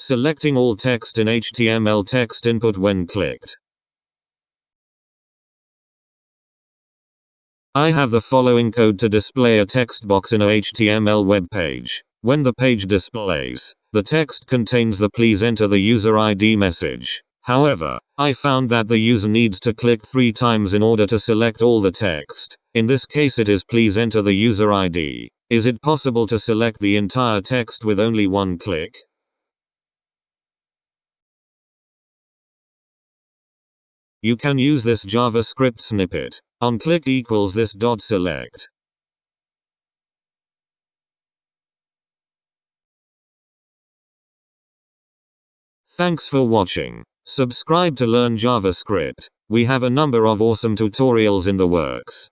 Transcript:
Selecting all text in HTML text input when clicked. I have the following code to display a text box in a HTML web page. When the page displays, the text contains the "please enter the user ID" message. However, I found that the user needs to click 3 times in order to select all the text. In this case it is "please enter the user ID." Is it possible to select the entire text with only one click? You can use this JavaScript snippet. On click equals this dot select. Thanks for watching. Subscribe to learn JavaScript. We have a number of awesome tutorials in the works.